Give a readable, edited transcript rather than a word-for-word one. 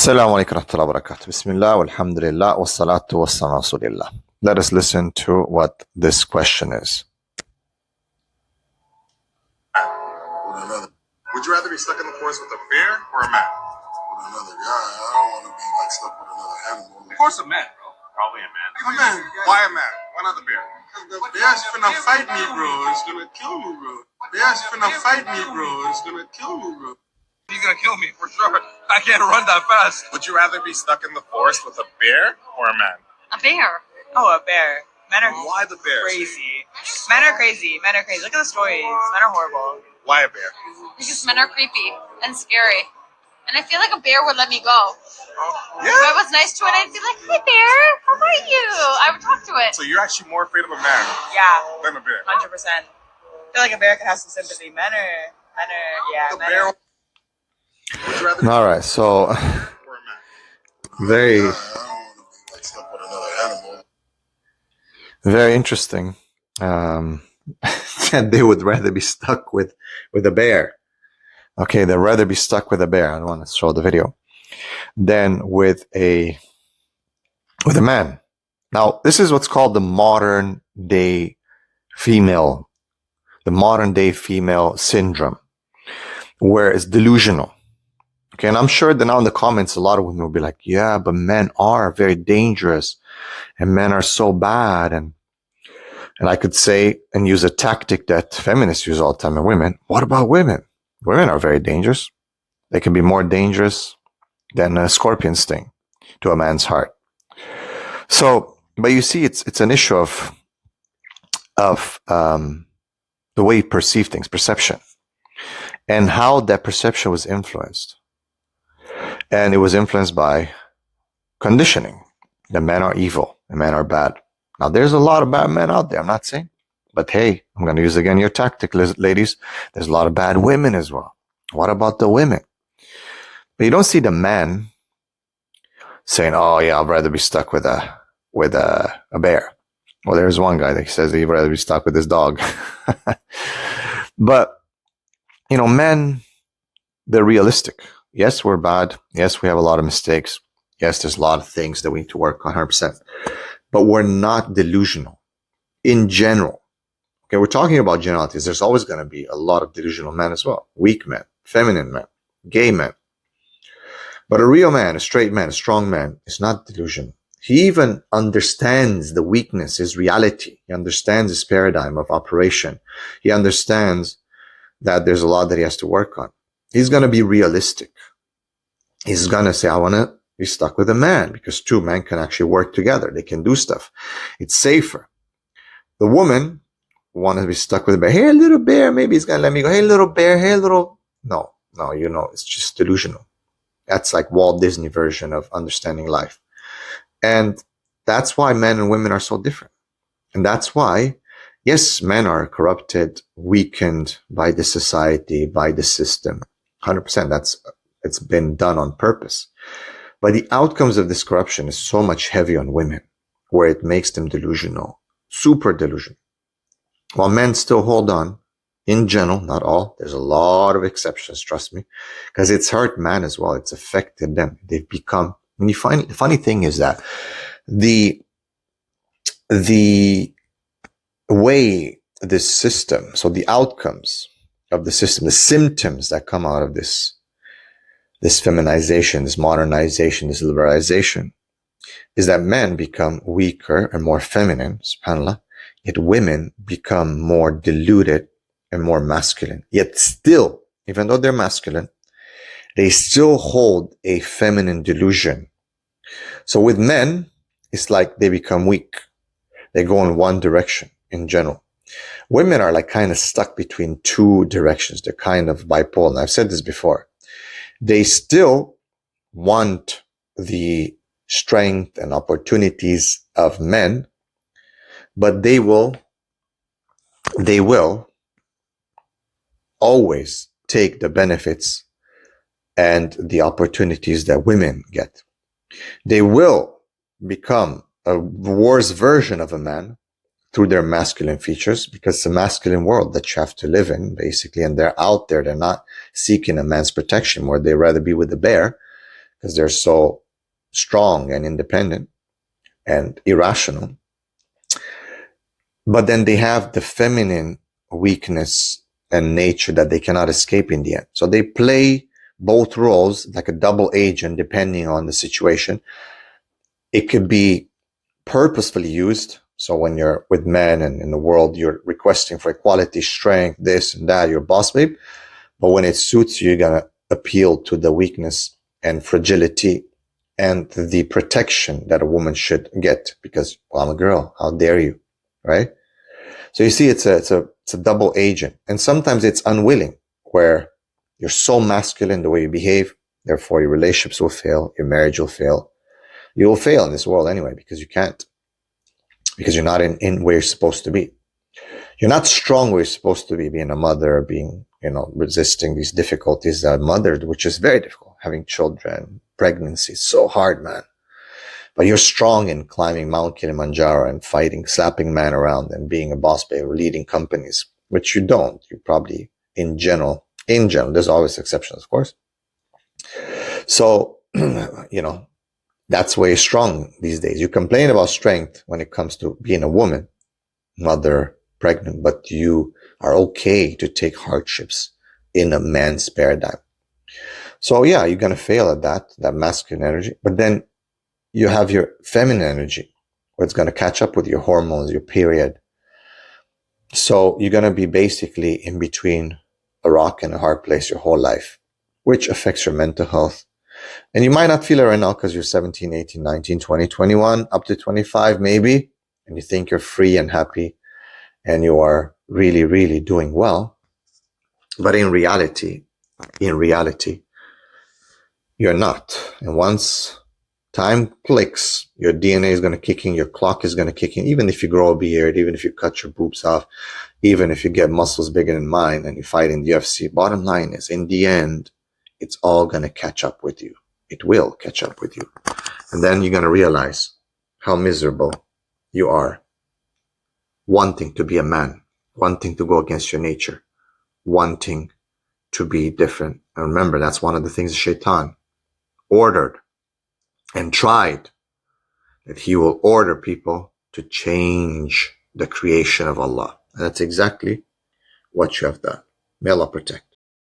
Assalamu alaikum wa rahmatullahi wa barakatuh. Bismillah, walhamdulillah, wassalatu wassalamu ala rasulillah. Let us listen to what this question is. Would you rather be stuck in the forest with a bear or a man? With another guy. I don't want to be like stuck with another animal. Of course a man, bro. Probably a man. A man. Why a man? Why not the bear? The bear's finna fight me, bro. It's gonna kill me, bro. Bear's finna fight me, bro. It's gonna kill me, bro. He's gonna kill me for sure. I can't run that fast. Would you rather be stuck in the forest with a bear or a man? A bear. Oh, a bear. Men are Why the bear? crazy. Men are crazy. Men are crazy. Look at the stories. Men are horrible. Why a bear? Because men are creepy and scary. And I feel like a bear would let me go. Yeah. If I was nice to it, I'd be like, "Hi, bear. How are you?" I would talk to it. So you're actually more afraid of a man Yeah, than a bear? 100%. I feel like a bear could have some sympathy. Men are, The men bear. are. Would you rather be All right, so or a man? very, I don't want to be like stuck with another animal. very interesting. That they would rather be stuck with a bear. Okay, they'd rather be stuck with a bear. I don't want to show the video than with a man. Now, this is what's called the modern day female syndrome, where it's delusional. Okay, and I'm sure that now in the comments, a lot of women will be like, yeah, but men are very dangerous and men are so bad. And I could say and use a tactic that feminists use all the time in women. What about women? Women are very dangerous. They can be more dangerous than a scorpion sting to a man's heart. So, but you see, it's an issue of the way you perceive things, perception, and how that perception was influenced. And it was influenced by conditioning. The men are evil, the men are bad. Now, there's a lot of bad men out there, I'm not saying. But hey, I'm going to use again your tactic, ladies. There's a lot of bad women as well. What about the women? But you don't see the men saying, oh yeah, I'd rather be stuck with a bear. Well, there's one guy that says he'd rather be stuck with his dog. But, men, they're realistic. Yes, we're bad. Yes, we have a lot of mistakes. Yes, there's a lot of things that we need to work on 100%. But we're not delusional in general. Okay, we're talking about generalities. There's always going to be a lot of delusional men as well. Weak men, feminine men, gay men. But a real man, a straight man, a strong man is not delusional. He even understands the weakness, his reality. He understands his paradigm of operation. He understands that there's a lot that he has to work on. He's going to be realistic. He's going to say, I want to be stuck with a man because two men can actually work together. They can do stuff. It's safer. The woman want to be stuck with a bear. Hey, little bear, maybe he's going to let me go. Hey, little bear. Hey, little. No, it's just delusional. That's like Walt Disney version of understanding life. And that's why men and women are so different. And that's why, yes, men are corrupted, weakened by the society, by the system. 100%. It's been done on purpose. But the outcomes of this corruption is so much heavy on women, where it makes them delusional, super delusional. While men still hold on, in general, not all. There's a lot of exceptions, trust me, because it's hurt men as well. It's affected them. They've become. And you find the funny thing is that the way this system, so the outcomes of the system, the symptoms that come out of this feminization, this modernization, this liberalization, is that men become weaker and more feminine, subhanAllah, yet women become more deluded and more masculine. Yet still, even though they're masculine, they still hold a feminine delusion. So with men, it's like they become weak. They go in one direction in general. Women are like kind of stuck between two directions. They're kind of bipolar. And I've said this before. They still want the strength and opportunities of men, but they will always take the benefits and the opportunities that women get. They will become a worse version of a man through their masculine features, because it's a masculine world that you have to live in, basically, and they're out there. They're not seeking a man's protection more. They'd rather be with the bear because they're so strong and independent and irrational. But then they have the feminine weakness and nature that they cannot escape in the end. So they play both roles like a double agent depending on the situation. It could be purposefully used. So when you're with men and in the world, you're requesting for equality, strength, this and that, you're boss babe. But when it suits you, you're going to appeal to the weakness and fragility and the protection that a woman should get because, well, I'm a girl. How dare you? Right? So you see, it's a double agent. And sometimes it's unwilling, where you're so masculine the way you behave. Therefore, your relationships will fail. Your marriage will fail. You will fail in this world anyway, because you can't. Because you're not in where you're supposed to be. You're not strong where you're supposed to be, being a mother, being, resisting these difficulties that a mother, which is very difficult, having children, pregnancy, so hard, man. But you're strong in climbing Mount Kilimanjaro and fighting, slapping men around and being a boss babe, leading companies, which you don't. You probably, in general, there's always exceptions, of course. So, that's why you're strong these days. You complain about strength when it comes to being a woman, mother, pregnant, but you are okay to take hardships in a man's paradigm. So yeah, you're going to fail at that masculine energy, but then you have your feminine energy where it's going to catch up with your hormones, your period. So you're going to be basically in between a rock and a hard place your whole life, which affects your mental health. And you might not feel it right now because you're 17, 18, 19, 20, 21, up to 25 maybe, and you think you're free and happy and you are really, really doing well. But in reality, you're not. And once time clicks, your DNA is going to kick in, your clock is going to kick in, even if you grow a beard, even if you cut your boobs off, even if you get muscles bigger than mine and you fight in the UFC. Bottom line is, in the end, it's all going to catch up with you. It will catch up with you. And then you're going to realize how miserable you are wanting to be a man, wanting to go against your nature, wanting to be different. And remember, that's one of the things Shaitan ordered and tried, that he will order people to change the creation of Allah. And that's exactly what you have done. May Allah protect.